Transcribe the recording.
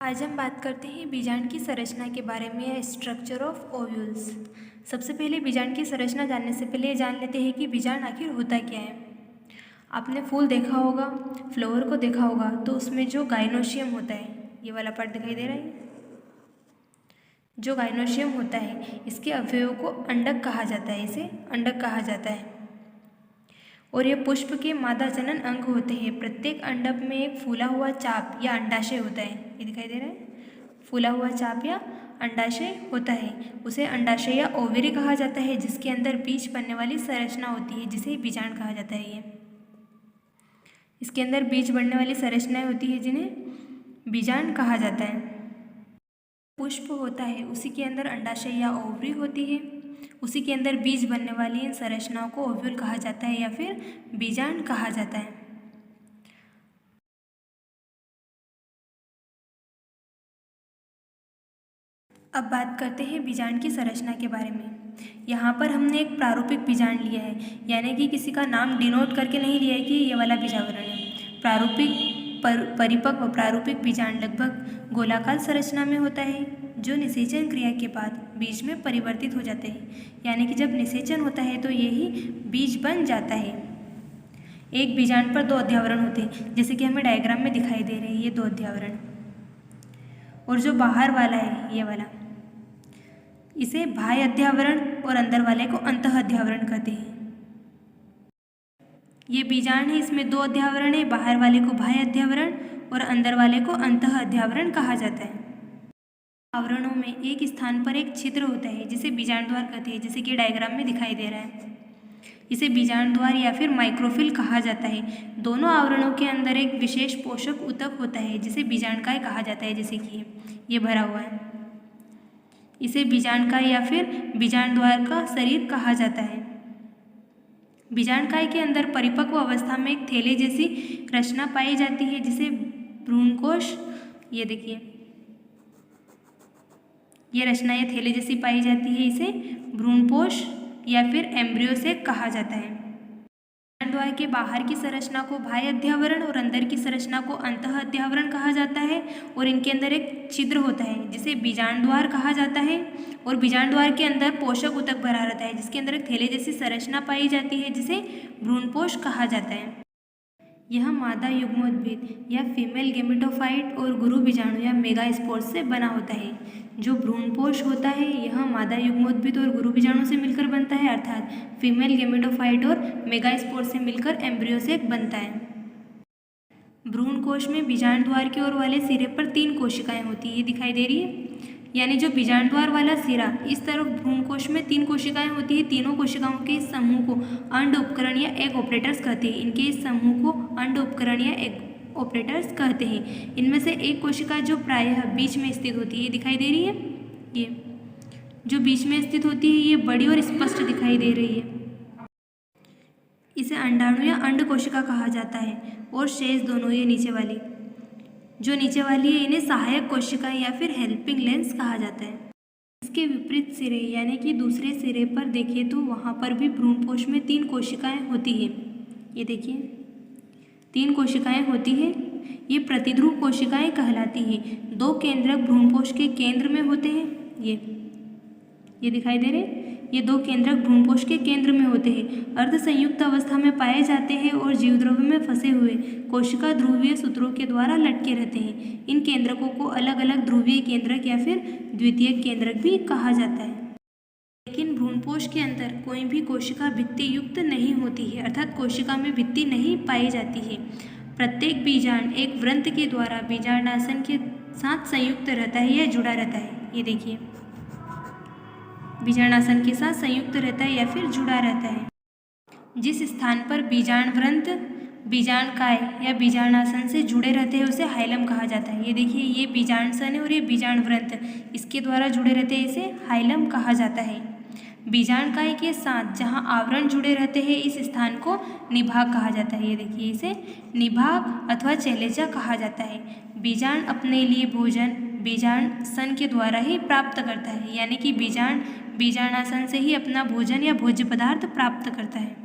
आज हम बात करते हैं बीजांड की संरचना के बारे में या स्ट्रक्चर ऑफ ओव्यूल्स। सबसे पहले बीजांड की संरचना जानने से पहले ये जान लेते हैं कि बीजांड आखिर होता क्या है। आपने फूल देखा होगा, फ्लावर को देखा होगा, तो उसमें जो गाइनोशियम होता है, ये वाला पार्ट दिखाई दे रहा है। जो गाइनोशियम होता है इसके अवयवों को अंडक कहा जाता है, इसे अंडक कहा जाता है। और ये पुष्प के मादा जनन अंग होते हैं। प्रत्येक अंडक में एक फूला हुआ चाप या अंडाशय होता है, ये दिखाई दे रहा है। फूला हुआ चाप या अंडाशय होता है, उसे अंडाशय या ओवरी कहा जाता है, जिसके अंदर बीज बनने वाली संरचना होती है, जिसे बीजांड कहा जाता है। ये इसके अंदर बीज बनने वाली संरचनाएं होती है, जिन्हें बीजांड कहा जाता है। पुष्प होता है, उसी के अंदर अंडाशय या ओवरी होती है, उसी के अंदर बीज बनने वाली इन संरचनाओं को ओव्यूल कहा जाता है या फिर बीजांड कहा जाता है। अब बात करते हैं बीजांड की संरचना के बारे में। यहाँ पर हमने एक प्रारूपिक बीजांड लिया है, यानी कि किसी का नाम डिनोट करके नहीं लिया है कि ये वाला बीजावरण है। परिपक्व प्रारूपिक बीजांड लगभग गोलाकार संरचना में होता है, जो निषेचन क्रिया के बाद बीज में परिवर्तित हो जाते हैं। यानी कि जब निषेचन होता है तो यही बीज बन जाता है। एक बीजांड पर दो अध्यावरण होते हैं, जैसे कि हमें डायग्राम में दिखाई दे रहे हैं, ये दो अध्यावरण। और जो बाहर वाला है, ये वाला, इसे बाह्य अध्यावरण और अंदर वाले को अंतः अध्यावरण कहते हैं। ये बीजांड है, इसमें दो अध्यावरण है, बाहर वाले को बाह्य अध्यावरण और अंदर वाले को अंतः अध्यावरण कहा जाता है। आवरणों में एक स्थान पर एक छिद्र होता है, जिसे बीजांड द्वार कहते हैं, जैसे कि डायग्राम में दिखाई दे रहा है। इसे बीजांड द्वार या फिर माइक्रोफिल कहा जाता है। दोनों आवरणों के अंदर एक विशेष पोषक ऊतक होता है, जिसे बीजांडकाय कहा जाता है, जैसे कि ये भरा हुआ है। इसे बीजांडकाय या फिर बीजांड द्वार का शरीर कहा जाता है। बीजांडकाय के अंदर परिपक्व अवस्था में एक थैले जैसी रचना पाई जाती है, जिसे भ्रूणकोश, ये देखिए, ये रचना या थैले जैसी पाई जाती है, इसे भ्रूणपोष या फिर एम्ब्रियो से कहा जाता है। बीजांड द्वार के बाहर की संरचना को बाह्य अध्यावरण और अंदर की संरचना को अंतः अध्यावरण कहा जाता है। और इनके अंदर एक छिद्र होता है, जिसे बीजांड द्वार कहा जाता है। और बीजांड द्वार के अंदर पोषक ऊतक भरा रहता है, जिसके अंदर एक थैले जैसी संरचना पाई जाती है, जिसे भ्रूणपोष कहा जाता है। यह मादा युग्मोद्भिद या फीमेल गेमेटोफाइट और गुरु बीजाणु या मेगास्पोर से बना होता है। जो भ्रूणपोष होता है, यह मादा युग्मोद्भिद और गुरु बीजाणु से मिलकर बनता है, अर्थात फीमेल गेमेटोफाइट और मेगास्पोर से मिलकर एम्ब्रियो से बनता है। भ्रूण कोश में बीजांड द्वार के ओर वाले सिरे पर 3 कोशिकाएं होती है, ये दिखाई दे रही है। यानी जो बीजांड द्वार वाला सिरा, इस तरफ भ्रूण कोश में 3 कोशिकाएं होती है। तीनों कोशिकाओं के इस समूह को अंड उपकरण या एग ऑपरेटर्स कहते हैं। इनके इस समूह को अंड उपकरण या एग ऑपरेटर्स कहते हैं। इनमें से एक कोशिका जो प्रायः बीच में स्थित होती है, ये दिखाई दे रही है। ये जो बीच में स्थित होती है, ये बड़ी और स्पष्ट दिखाई दे रही है। इसे अंडाणु या अंड कोशिका कहा जाता है। और शेष दोनों, ये नीचे वाली, जो नीचे वाली है, इन्हें सहायक कोशिकाएं या फिर हेल्पिंग लेंस कहा जाता है। इसके विपरीत सिरे यानी कि दूसरे सिरे पर देखिए तो वहाँ पर भी भ्रूणपोष में 3 कोशिकाएं होती है। ये देखिए 3 कोशिकाएं होती है। ये प्रतिध्रुव कोशिकाएं कहलाती हैं। 2 केंद्रक भ्रूणपोष के केंद्र में होते हैं। ये दिखाई दे रहे, ये 2 केंद्रक भ्रूणपोष के केंद्र में होते हैं। अर्ध संयुक्त अवस्था में पाए जाते हैं और जीवद्रव्य में फंसे हुए कोशिका ध्रुवीय सूत्रों के द्वारा लटके रहते हैं। इन केंद्रकों को अलग अलग ध्रुवीय केंद्रक या फिर द्वितीयक केंद्रक भी कहा जाता है। लेकिन भ्रूणपोष के अंदर कोई भी कोशिका भित्ति युक्त नहीं होती है, अर्थात कोशिका में भित्ति नहीं पाई जाती है। प्रत्येक बीजांड एक वृंत के द्वारा बीजांडासन के साथ संयुक्त रहता है या जुड़ा रहता है। ये देखिए, बीजांडासन के साथ संयुक्त रहता है या फिर जुड़ा रहता है। जिस स्थान पर बीजांड वृंत, बीजांडकाय या बीजांडासन से जुड़े रहते हैं, उसे हाइलम कहा जाता है। ये देखिए, ये बीजांडसन है और ये बीजांड वृंत, इसके द्वारा जुड़े रहते हैं, इसे हाइलम कहा जाता है। बीजांडकाय के साथ जहां आवरण जुड़े रहते हैं, इस स्थान को निभाग कहा जाता है। ये देखिए, इसे निभाग अथवा चैलेजा कहा जाता है। बीजांड अपने लिए भोजन बीजांडसन के द्वारा ही प्राप्त करता है, यानी कि बीजांड बीजांडासन से ही अपना भोजन या भोज्य पदार्थ प्राप्त करता है।